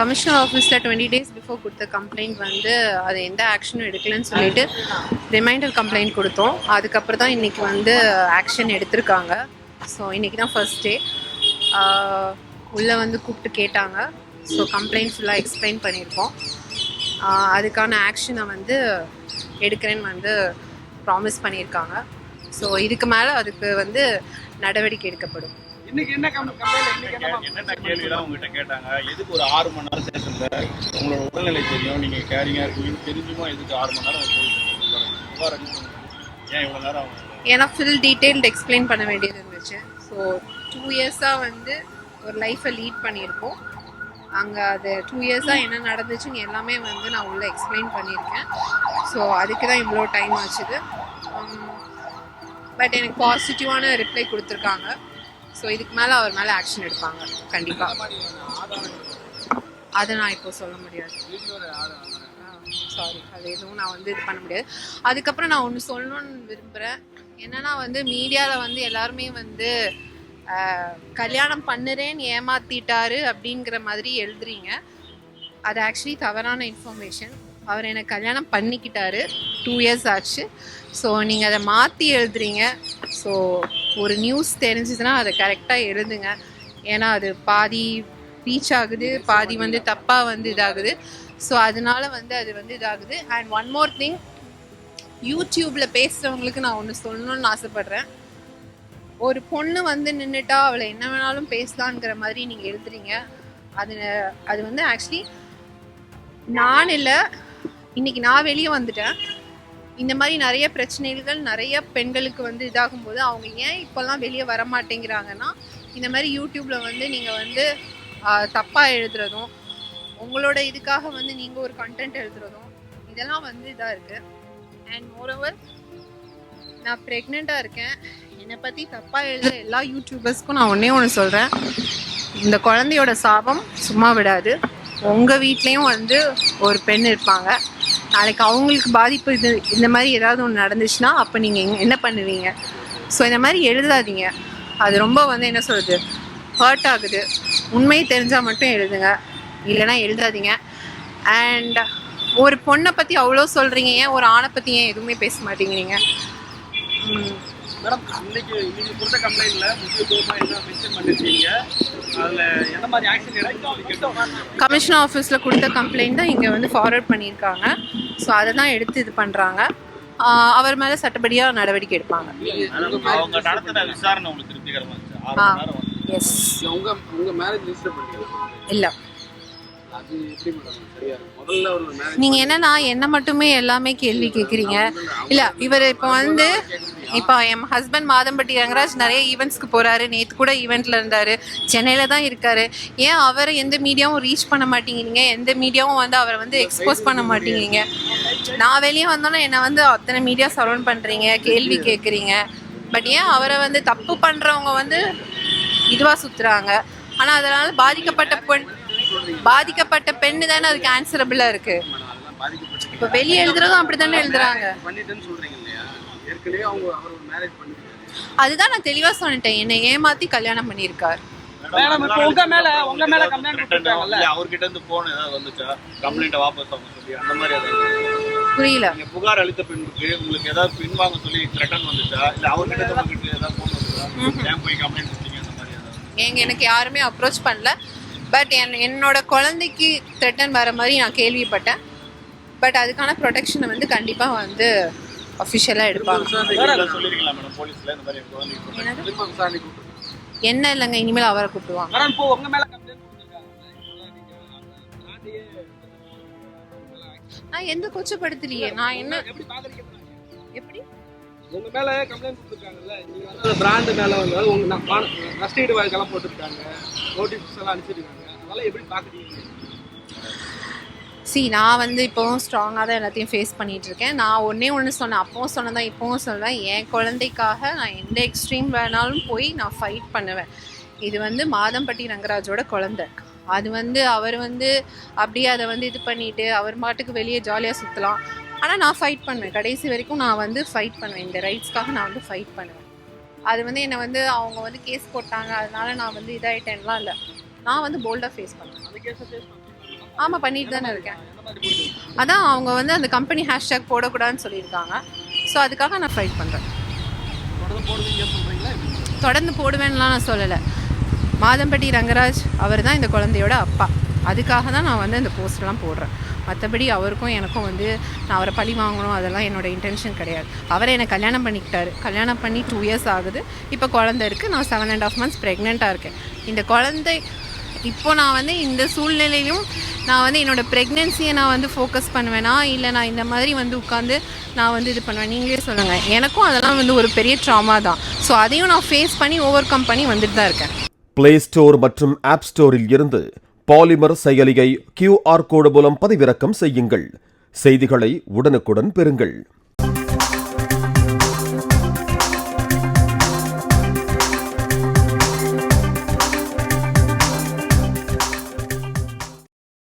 Commissioner ஆஃபீஸில் 20 days before கொடுத்த complaint வந்து அது எந்த ஆக்ஷனும் எடுக்கலன்னு சொல்லிட்டு ரிமைண்டர் கம்ப்ளைண்ட் கொடுத்தோம். அதுக்கப்புறம் தான் இன்றைக்கி வந்து ஆக்ஷன் எடுத்திருக்காங்க. ஸோ இன்றைக்கி தான் ஃபர்ஸ்ட் டே. உள்ளே வந்து கூப்பிட்டு கேட்டாங்க. ஸோ கம்ப்ளைண்ட் ஃபுல்லாக எக்ஸ்பிளைன் பண்ணியிருக்கோம். அதுக்கான ஆக்ஷனை வந்து எடுக்கிறேன்னு வந்து ப்ராமிஸ் பண்ணியிருக்காங்க. ஸோ இதுக்கு மேலே அதுக்கு வந்து நடவடிக்கை எடுக்கப்படும். என்னென்ன கேள்விலாம் உங்ககிட்ட கேட்டாங்க? எதுக்கு ஒரு 6 மணி நேரம் ஸ்டேஷன்ல உங்களோட உடல்நிலை தெரியும், நீங்க கேரிங்கா இருக்கீங்கன்னு தெரிஞ்சுமா எதுக்கு 6 மணி நேரம் ஏன் இவ்வளோ நேரம்? ஏன்னா ஃபுல் டீட்டெயில்டு எக்ஸ்பிளைன் பண்ண வேண்டியது இருந்துச்சு. ஸோ 2 இயர்ஸாக வந்து ஒரு லைஃப்பை லீட் பண்ணியிருக்கோம். அங்கே அது 2 இயர்ஸாக என்ன நடந்துச்சுன்னு எல்லாமே வந்து நான் உள்ளே எக்ஸ்பிளைன் பண்ணியிருக்கேன். ஸோ அதுக்கு தான் இவ்வளோ டைம் ஆச்சுது. பட் எனக்கு பாசிட்டிவான ரிப்ளை கொடுத்துருக்காங்க. ஸோ இதுக்கு மேலே அவர் மேலே ஆக்ஷன் எடுப்பாங்க கண்டிப்பாக. அதை நான் இப்போ சொல்ல முடியாது. சாரி, அது எதுவும் நான் வந்து இது பண்ண முடியாது. அதுக்கப்புறம் நான் ஒன்று சொல்லணும்னு விரும்புகிறேன். என்னன்னா வந்து மீடியாவில் வந்து எல்லாருமே வந்து கல்யாணம் பண்ணுறேன்னு ஏமாத்திட்டாரு அப்படிங்கிற மாதிரி எழுதுறீங்க. அது ஆக்சுவலி தவறான இன்ஃபர்மேஷன். அவர் எனக்கு கல்யாணம் பண்ணிக்கிட்டாரு, 2 years ஆச்சு. ஸோ நீங்கள் அதை மாற்றி எழுதுறீங்க. ஸோ ஒரு நியூஸ் தெரிஞ்சுதுன்னா அதை கரெக்டாக எழுதுங்க. ஏன்னா அது பாதி ரீச் ஆகுது, பாதி வந்து தப்பாக வந்து இதாகுது. ஸோ அதனால வந்து அது வந்து இதாகுது. அண்ட் ஒன் மோர் திங், யூடியூப்பில் பேசுகிறவங்களுக்கு நான் ஒன்று சொல்லணும்னு ஆசைப்பட்றேன். ஒரு பொண்ணு வந்து நின்றுட்டா அவளை என்ன வேணாலும் பேசலான்ங்கிற மாதிரி நீங்கள் எழுதுறீங்க. அது வந்து ஆக்சுவலி நான் இல்லை, இன்னைக்கு நான் வெளியே வந்துட்டேன். இந்த மாதிரி நிறைய பிரச்சனைகள் நிறைய பெண்களுக்கு வந்து இதாகும்போது அவங்க ஏன் இப்போல்லாம் வெளியே வர மாட்டேங்கிறாங்கன்னா, இந்த மாதிரி யூடியூப்பில் வந்து நீங்கள் வந்து தப்பாக எழுதுறதும், உங்களோட இதுக்காக வந்து நீங்கள் ஒரு கண்டென்ட் எழுதுறதும், இதெல்லாம் வந்து இதாக இருக்குது. அண்ட் மோரோவர், நான் ப்ரெக்னெண்ட்டாக இருக்கேன். என்னை பற்றி தப்பாக எழுதுகிற எல்லா யூடியூபர்ஸ்க்கும் நான் ஒன்று சொல்கிறேன், இந்த குழந்தையோட சாபம் சும்மா விடாது. உங்கள் வீட்லேயும் வந்து ஒரு பெண் இருப்பாங்க. நாளைக்கு அவங்களுக்கு பாதிப்பு இந்த மாதிரி ஏதாவது ஒன்று நடந்துச்சுன்னா அப்போ நீங்கள் என்ன பண்ணுவீங்க? ஸோ இந்த மாதிரி எழுதாதீங்க. அது ரொம்ப வந்து என்ன சொல்கிறது, ஹர்ட் ஆகுது. உண்மை தெரிஞ்சால் மட்டும் எழுதுங்க, இல்லைனா எழுதாதீங்க. அண்ட் ஒரு பொண்ணை பற்றி அவ்வளோ சொல்கிறீங்க, ஏன் ஒரு ஆணை பற்றி ஏன் எதுவுமே பேச மாட்டேங்கிறீங்க? மேடம், இன்னைக்கு கொடுத்த கம்ப்ளைண்ட்ல முக்கியத்துவமாக என்ன மென்ஷன் பண்ணிருக்கீங்க? அதில் என்ன மாதிரி ஆக்ஷன் எடுக்கணும்? கமிஷனர் ஆஃபீஸில் கொடுத்த கம்ப்ளைண்ட் தான் இங்கே வந்து ஃபார்வர்ட் பண்ணியிருக்காங்க. ஸோ அதை தான் எடுத்து இது பண்ணுறாங்க. அவர் மேலே சட்டப்படியாக நடவடிக்கை எடுப்பாங்க. அவங்க நடத்தின விசாரணை உங்களுக்கு திருப்திகரமாக இருந்துச்சு? எஸ். உங்கள் மேரேஜ் ரிஜிஸ்டர் பண்ணீங்க? இல்லை. அது எப்படி மேடம் சரியா இருக்கு? முதல்ல ஒரு மேரேஜ் நீங்க என்னன்னா என்ன மட்டுமே எல்லாமே கேள்வி கேட்குறீங்க. இல்லை, இவர் இப்போ என் ஹஸ்பண்ட் மாதம்பட்டி ரங்கராஜ் நிறைய ஈவெண்ட்ஸ்க்கு போகிறாரு. நேற்று கூட ஈவெண்ட்டில் இருந்தார், சென்னையில் தான் இருக்கார். ஏன் அவரை எந்த மீடியாவும் ரீச் பண்ண மாட்டேங்கிறீங்க? எந்த மீடியாவும் வந்து அவரை வந்து எக்ஸ்போஸ் பண்ண மாட்டேங்கிறீங்க? நான் வெளியே வந்தோன்னா என்னை வந்து அத்தனை மீடியா சரௌண்ட் பண்ணுறீங்க, கேள்வி கேட்குறீங்க. பட் ஏன் அவரை வந்து தப்பு பண்ணுறவங்க வந்து இதுவாக சுற்றுறாங்க? ஆனால் அதனால் பாதிக்கப்பட்ட பெண்ணு தானே அதுக்கு ஆன்சரபிளாக இருக்குது. இப்போ வெளியே எழுதுறதும் அப்படி தானே எழுதுறாங்க. அதுதான் நான் தெளிவாக சொல்லிட்டேன், என்னை ஏமாற்றி கல்யாணம் பண்ணியிருக்கார். அவர்கிட்ட இருந்து போன் ஏதாவது வந்துச்சா? கம்ப்ளைண்ட் வாபஸ் வாங்க சொல்லி அந்த மாதிரி புரியல. புகார் அளித்த பெண்ணுக்கு உங்களுக்கு ஏதாவது பின்வாங்க சொல்லி த்ரெட்டன் வந்துச்சா? இல்லை அவர்கிட்ட ஏதாவது போன் வந்துச்சா? ஏன் போய் கம்ப்ளைண்ட் கொடுத்தீங்க அந்த மாதிரி ஏதாவது? எனக்கு யாருமே அப்ரோச் பண்ணல. பட் என்னோட குழந்தைக்கு த்ரெட்டன் வர மாதிரி நான் கேள்விப்பட்டேன். பட் அதுக்கான ப்ரொடெக்ஷனை வந்து கண்டிப்பாக வந்து அஃபிஷியலாக எடுப்பாங்க. என்ன இல்லைங்க, இனிமேல் அவரை கூப்பிடுவாங்க. நான் எந்த கொச்சப்படுத்தலையே. நான் என்ன எப்படி உங்க மேல கம்ப்ளைண்ட் கொடுத்துருக்காங்கல்ல, நீங்க வந்து பிராண்ட் மேல வந்து உங்க ரசீடு வாய்க்கெல்லாம் போட்டுருக்காங்க, நோட்டீஸ் எல்லாம் அனுப்பிச்சிருக்காங்க, அதெல்லாம் எப்படி பாக்குறீங்க? நான் வந்து இப்போவும் ஸ்ட்ராங்காக தான் எல்லாத்தையும் ஃபேஸ் பண்ணிகிட்ருக்கேன். நான் ஒன்று சொன்னேன், அப்பவும் சொன்னதான் இப்போவும் சொல்லுவேன், என் குழந்தைக்காக நான் எந்த எக்ஸ்ட்ரீம் வேணாலும் போய் நான் ஃபைட் பண்ணுவேன். இது வந்து மாதம்பட்டி ரங்கராஜோட குழந்தை. அது வந்து அவர் வந்து அப்படியே அதை வந்து இது பண்ணிவிட்டு அவர் மாட்டுக்கு வெளியே ஜாலியாக சுற்றலாம். ஆனால் நான் ஃபைட் பண்ணுவேன், கடைசி வரைக்கும் நான் வந்து ஃபைட் பண்ணுவேன். இந்த ரைட்ஸ்க்காக நான் வந்து ஃபைட் பண்ணுவேன். அது வந்து என்னை வந்து அவங்க வந்து கேஸ் போட்டாங்க, அதனால நான் வந்து இதாகிட்டேன்லாம் இல்லை. நான் வந்து போல்டாக ஃபேஸ் பண்ணுவேன். அந்த கேஸை ஃபேஸ் பண்ணுவேன். ஆமாம், பண்ணிட்டு தானே இருக்கேன். அதான் அவங்க வந்து அந்த கம்பெனி ஹேஷ்டேக் போடக்கூடாதுன்னு சொல்லியிருக்காங்க. ஸோ அதுக்காக நான் ஃபைட் பண்ணுறேன். தொடர்ந்து போடுவேன்லாம் நான் சொல்லலை. மாதம்பட்டி ரங்கராஜ் அவர் தான் இந்த குழந்தையோட அப்பா. அதுக்காக தான் நான் வந்து அந்த போஸ்ட்லாம் போடுறேன். மற்றபடி அவருக்கும் எனக்கும் வந்து நான் அவரை பழி வாங்கணும் அதெல்லாம் என்னோடய இன்டென்ஷன் கிடையாது. அவரை என்னை கல்யாணம் பண்ணிக்கிட்டாரு. கல்யாணம் பண்ணி 2 years ஆகுது. இப்போ குழந்தை இருக்குது. நான் 7.5 months ப்ரெக்னெண்ட்டாக இருக்கேன். இந்த குழந்தை இப்போ நான் வந்து இந்த சூழ்நிலையும் நான் வந்து என்னோடய ப்ரெக்னென்சியை நான் வந்து ஃபோக்கஸ் பண்ணுவேனா, இல்லை நான் இந்த மாதிரி வந்து உட்காந்து நான் வந்து இது பண்ணுவேன்? நீங்களே சொல்லுங்கள். எனக்கும் அதெல்லாம் வந்து ஒரு பெரிய ட்ராமா தான். ஸோ அதையும் நான் ஃபேஸ் பண்ணி ஓவர் கம் பண்ணி வந்துட்டு தான் இருக்கேன். பிளே ஸ்டோர் மற்றும் ஆப் ஸ்டோரில் இருந்து பாலிமர் செயலியை QR கோடு மூலம் பதிவிறக்கம் செய்யுங்கள். செய்திகளை உடனுக்குடன் பெறுங்கள்.